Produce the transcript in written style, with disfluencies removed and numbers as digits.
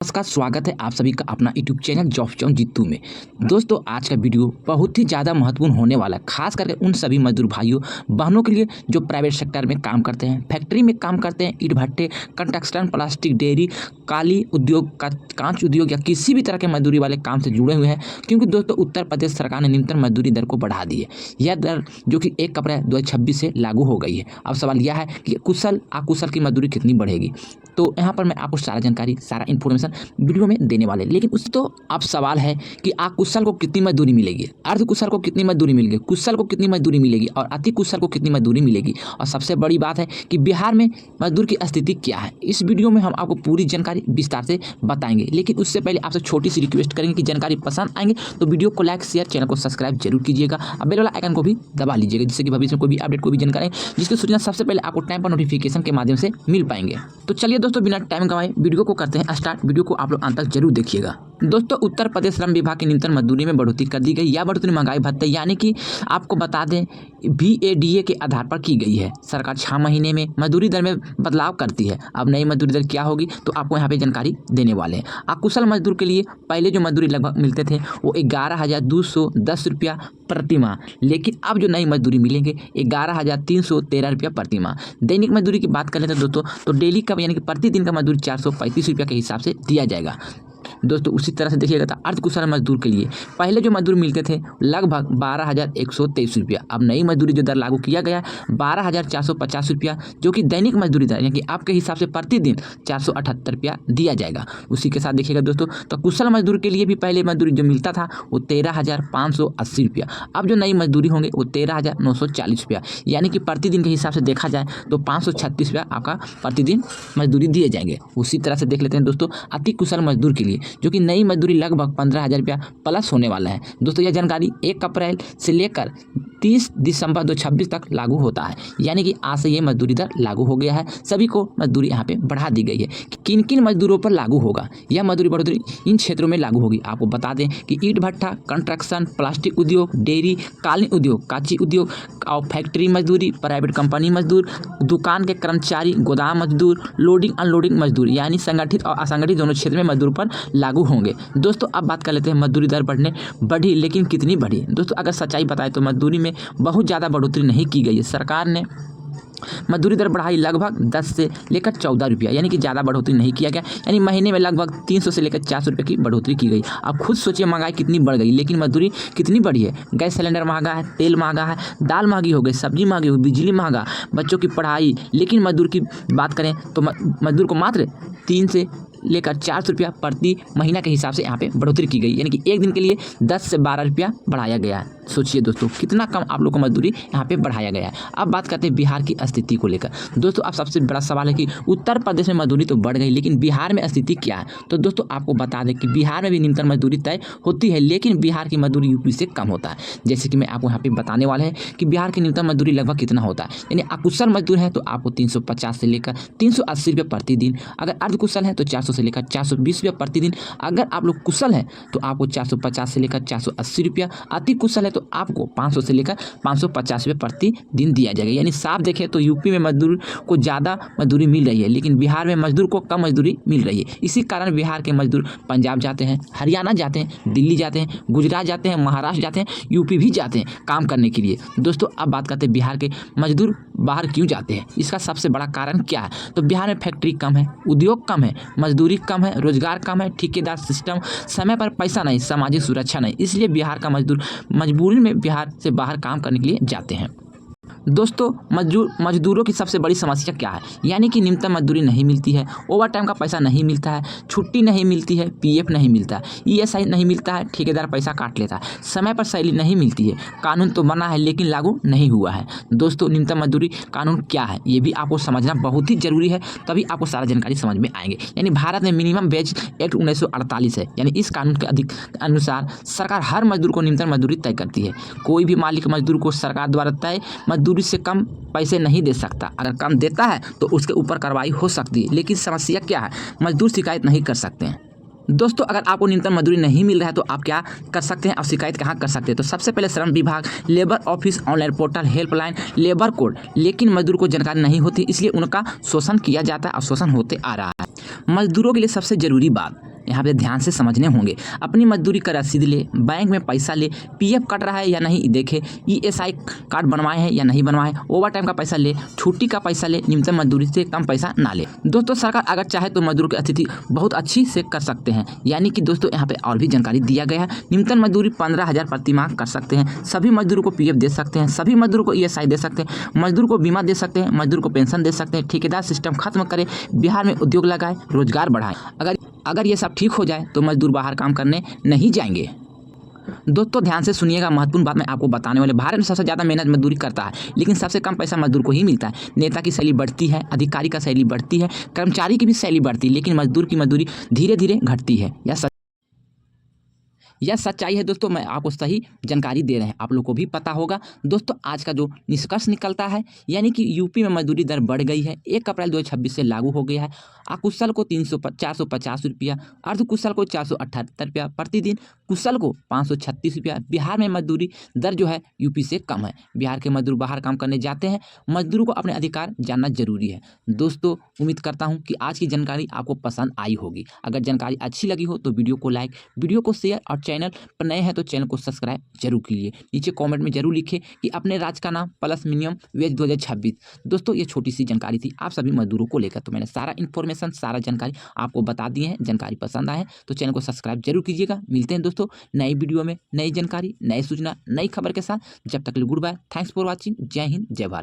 नमस्कार, स्वागत है आप सभी का अपना यूट्यूब चैनल जॉब जॉन जीतू में। दोस्तों, आज का वीडियो बहुत ही ज़्यादा महत्वपूर्ण होने वाला है, खास करके उन सभी मजदूर भाइयों बहनों के लिए जो प्राइवेट सेक्टर में काम करते हैं, फैक्ट्री में काम करते हैं, ईंट भट्टे, कंस्ट्रक्शन, प्लास्टिक, डेयरी, काली उद्योग, कांच उद्योग या किसी भी तरह के मजदूरी वाले काम से जुड़े हुए हैं। क्योंकि दोस्तों, उत्तर प्रदेश सरकार ने न्यूनतम मजदूरी दर को बढ़ा दी है। यह दर जो कि 1 अप्रैल 2026 से लागू हो गई है। अब सवाल यह है कि कुशल अकुशल की मजदूरी कितनी बढ़ेगी। तो यहाँ पर मैं आपको सारा जानकारी, सारा इन्फॉर्मेशन वीडियो में देने वाले। लेकिन उस तो अब सवाल है कि अकुशल को कितनी मजदूरी मिलेगी, अर्धकुशल को कितनी मजदूरी मिलेगी, कुशल को कितनी मजदूरी मिलेगी और अति कुशल को कितनी मजदूरी मिलेगी। और सबसे बड़ी बात है कि बिहार में मजदूर की स्थिति क्या है। इस वीडियो में हम आपको पूरी जानकारी विस्तार से बताएंगे। लेकिन उससे पहले आपसे छोटी सी रिक्वेस्ट करेंगे कि जानकारी पसंद आएंगे तो वीडियो को लाइक, शेयर, चैनल को सब्सक्राइब जरूर कीजिएगा और बेल वाला आइकन को भी दबा लीजिएगा, जिससे कि भविष्य में कोई भी अपडेट, कोई भी जानकारी जिसकी सूचना सबसे पहले आपको टाइम पर नोटिफिकेशन के माध्यम से मिल पाएंगे। तो चलिए दोस्तों, बिना टाइम गंवाए वीडियो को करते हैं स्टार्ट। वीडियो को आप लोग अंत तक जरूर देखिएगा। दोस्तों, उत्तर प्रदेश श्रम विभाग की न्यूनतम मजदूरी में बढ़ोतरी कर दी गई। यह बढ़ोतरी महंगाई भत्ते यानी कि आपको बता दें VADA के आधार पर की गई है। सरकार 6 महीने में मजदूरी दर में बदलाव करती है। अब नई मजदूरी दर क्या होगी तो आपको यहाँ पे जानकारी देने वाले हैं। अकुशल मजदूर के लिए पहले जो मजदूरी लगभग मिलते थे वो 11,210 रुपया प्रति माह, लेकिन अब जो नई मजदूरी मिलेंगे 11,313 रुपया प्रति माह। दैनिक मजदूरी की बात करें तो दोस्तों, तो डेली का यानी कि प्रतिदिन का मजदूरी 435 रुपया के हिसाब से दिया जाएगा। दोस्तों, उसी तरह से देखिएगा तो अर्धकुशल मजदूर के लिए पहले जो मजदूर मिलते थे लगभग 12,123 रुपया। अब नई मजदूरी जो दर लागू किया गया 12,450 रुपया, जो कि दैनिक मजदूरी दर यानी कि आपके हिसाब से प्रतिदिन 478 रुपया दिया जाएगा। उसी के साथ देखिएगा दोस्तों, तो कुशल मजदूर के लिए भी पहले मजदूरी जो मिलता था वो 13,580 रुपया। अब जो नई मजदूरी होंगे वो 13,940 रुपया, यानी कि प्रतिदिन के हिसाब से देखा जाए तो 536 रुपया आपका प्रतिदिन मजदूरी दिए जाएंगे। उसी तरह से देख लेते हैं दोस्तों, अति कुशल मजदूर के लिए जो कि नई मजदूरी लगभग 15,000 रुपया प्लस होने वाला है। दोस्तों, यह जानकारी 1 अप्रैल से लेकर 30 दिसंबर 2026 तक लागू होता है, यानी कि आज से ये मजदूरी दर लागू हो गया है। सभी को मजदूरी यहाँ पे बढ़ा दी गई है। किन किन मजदूरों पर लागू होगा यह मजदूरी बढ़ोतरी, इन क्षेत्रों में लागू होगी। आपको बता दें कि ईंट भट्टा, कंस्ट्रक्शन, प्लास्टिक उद्योग, डेयरी, कालीन उद्योग, कांची उद्योग और फैक्ट्री मजदूरी, प्राइवेट कंपनी मजदूर, दुकान के कर्मचारी, गोदाम मजदूर, लोडिंग अनलोडिंग मजदूर, यानी संगठित और असंगठित दोनों क्षेत्र में मजदूर पर लागू होंगे। दोस्तों, अब बात कर लेते हैं मजदूरी दर बढ़ी, लेकिन कितनी बढ़ी। दोस्तों, अगर सच्चाई बताएं तो मजदूरी में बहुत ज़्यादा बढ़ोतरी नहीं की गई है। सरकार ने मजदूरी दर बढ़ाई लगभग 10 से लेकर 14 रुपया, यानी कि ज़्यादा बढ़ोतरी नहीं किया गया। यानी महीने में लगभग 300 से लेकर 400 रुपये की बढ़ोतरी की गई। अब खुद सोचिए महंगाई कितनी बढ़ गई, लेकिन मजदूरी कितनी बढ़ी है। गैस सिलेंडर महंगा है, तेल महंगा है, दाल महंगी हो गई, सब्जी महंगी हो गई, बिजली महंगा, बच्चों की पढ़ाई। लेकिन मजदूर की बात करें तो मजदूर को मात्र 3 से लेकर 400 रुपया प्रति महीना के हिसाब से यहाँ पे बढ़ोतरी की गई, यानी कि एक दिन के लिए 10 से 12 रुपया बढ़ाया गया है। सोचिए दोस्तों, कितना कम आप लोग को मजदूरी यहाँ पे बढ़ाया गया है। अब बात करते हैं बिहार की स्थिति को लेकर। दोस्तों, अब सबसे बड़ा सवाल है कि उत्तर प्रदेश में मजदूरी तो बढ़ गई, लेकिन बिहार में स्थिति क्या है। तो दोस्तों, आपको बता दें कि बिहार में भी न्यूनतम मजदूरी तय होती है, लेकिन बिहार की मजदूरी यूपी से कम होता है। जैसे कि मैं आपको यहाँ पे बताने वाला है कि बिहार की न्यूनतम मजदूरी लगभग कितना होता है। यानी अकुशल मजदूर है तो आपको 350 से लेकर 380 रुपये प्रतिदिन, अगर अर्धकुशल है तो 400 से लेकर 420 रुपया प्रतिदिन, अगर आप लोग कुशल हैं तो आपको 450 से लेकर 480 रुपया, अति कुशल है तो आपको 500 से लेकर 550 रुपये प्रतिदिन दिया जाएगा। यानी साफ देखें तो यूपी में मजदूर को ज़्यादा मजदूरी मिल रही है, लेकिन बिहार में मजदूर को कम मजदूरी मिल रही है। इसी कारण बिहार के मजदूर पंजाब जाते हैं, हरियाणा जाते हैं, दिल्ली जाते हैं, गुजरात जाते हैं, महाराष्ट्र जाते हैं, यूपी भी जाते हैं काम करने के लिए। दोस्तों, अब बात करते हैं बिहार के मजदूर बाहर क्यों जाते हैं। इसका सबसे बड़ा कारण क्या है। तो बिहार में फैक्ट्री कम है, उद्योग कम है, मजदूरी कम है, रोजगार कम है, ठेकेदार सिस्टम, समय पर पैसा नहीं, सामाजिक सुरक्षा नहीं, इसलिए बिहार का मजदूर मजबूरी में बिहार से बाहर काम करने के लिए जाते हैं। दोस्तों, मजदूरों की सबसे बड़ी समस्या क्या है, यानी कि न्यूनतम मजदूरी नहीं मिलती है, ओवर टाइम का पैसा नहीं मिलता है, छुट्टी नहीं मिलती है, PF नहीं मिलता है, ESI नहीं मिलता है, ठेकेदार पैसा काट लेता है, समय पर सैलरी नहीं मिलती है। कानून तो बना है लेकिन लागू नहीं हुआ है। दोस्तों, न्यूनतम मजदूरी कानून क्या है ये भी आपको समझना बहुत ही जरूरी है, तभी आपको सारा जानकारी समझ में आएंगे। यानी भारत में मिनिमम वेज एक्ट 1948 है, यानी इस कानून के अनुसार सरकार हर मजदूर को न्यूनतम मजदूरी तय करती है। कोई भी मालिक मजदूर को सरकार द्वारा तय मजदूरी से कम पैसे नहीं दे सकता। अगर कम देता है तो उसके ऊपर कार्रवाई हो सकती है, लेकिन समस्या क्या है, मजदूर शिकायत नहीं कर सकते हैं। दोस्तों, अगर आपको न्यूनतम मजदूरी नहीं मिल रहा है तो आप क्या कर सकते हैं और शिकायत कहाँ कर सकते हैं। तो सबसे पहले श्रम विभाग, labour office, online portal, helpline, labour code. लेकिन मजदूर को जानकारी नहीं होती, इसलिए उनका शोषण किया जाता है और शोषण होते आ रहा है। मजदूरों के लिए सबसे जरूरी बात यहाँ पे ध्यान से समझने होंगे। अपनी मजदूरी का रसीद ले, बैंक में पैसा ले, पीएफ कट रहा है या नहीं देखे, ईएसआई कार्ड बनवाए हैं या नहीं बनवाए, ओवर टाइम का पैसा ले, छुट्टी का पैसा ले, न्यूनतम मजदूरी से कम पैसा ना ले। दोस्तों सरकार अगर चाहे तो मजदूर की स्थिति बहुत अच्छी से कर सकते हैं। यानी कि दोस्तों यहाँ पे और भी जानकारी दिया गया है। न्यूनतम मजदूरी 15,000 प्रति माह कर सकते हैं। सभी मजदूरों को पीएफ दे सकते हैं, सभी मजदूरों को ईएसआई दे सकते हैं, मजदूर को बीमा दे सकते हैं, मजदूर को पेंशन दे सकते हैं। ठेकेदार सिस्टम खत्म करें, बिहार में उद्योग लगाए, रोजगार बढ़ाएं। अगर ये सब ठीक हो जाए तो मजदूर बाहर काम करने नहीं जाएंगे। दोस्तों ध्यान से सुनिएगा, महत्वपूर्ण बात मैं आपको बताने वाले। भारत में सबसे ज़्यादा मेहनत मजदूरी करता है, लेकिन सबसे कम पैसा मजदूर को ही मिलता है। नेता की सैलरी बढ़ती है, अधिकारी का सैलरी बढ़ती है, कर्मचारी की भी सैलरी बढ़ती है, लेकिन मजदूर की मजदूरी धीरे धीरे घटती है। यह सच्चाई है दोस्तों, मैं आपको सही जानकारी दे रहे हैं, आप लोग को भी पता होगा। दोस्तों आज का जो निष्कर्ष निकलता है, यानी कि यूपी में मजदूरी दर बढ़ गई है, 1 अप्रैल 2026 से लागू हो गया है। अकुशल को 450 रुपया, अर्धकुशल को 478 रुपया प्रतिदिन, कुशल को 536 रुपया। बिहार में मजदूरी दर जो है यूपी से कम है। बिहार के मजदूर बाहर काम करने जाते हैं, मजदूरों को अपने अधिकार जानना जरूरी है। दोस्तों उम्मीद करता हूँ कि आज की जानकारी आपको पसंद आई होगी। अगर जानकारी अच्छी लगी हो तो वीडियो को लाइक, वीडियो को शेयर, और चैनल पर नए हैं तो चैनल को सब्सक्राइब जरूर कीजिए। नीचे कमेंट में जरूर लिखें कि अपने राज्य का नाम प्लस मिनिमम वेज 2026। दोस्तों ये छोटी सी जानकारी थी आप सभी मजदूरों को लेकर, तो मैंने सारा इन्फॉर्मेशन, सारा जानकारी आपको बता दिए हैं। जानकारी पसंद आए तो चैनल को सब्सक्राइब जरूर कीजिएगा। मिलते हैं दोस्तों नई वीडियो में, नई जानकारी, नई सूचना, नई खबर के साथ। जब तक के लिए goodbye, thanks for watching. जय हिंद, जय भारत।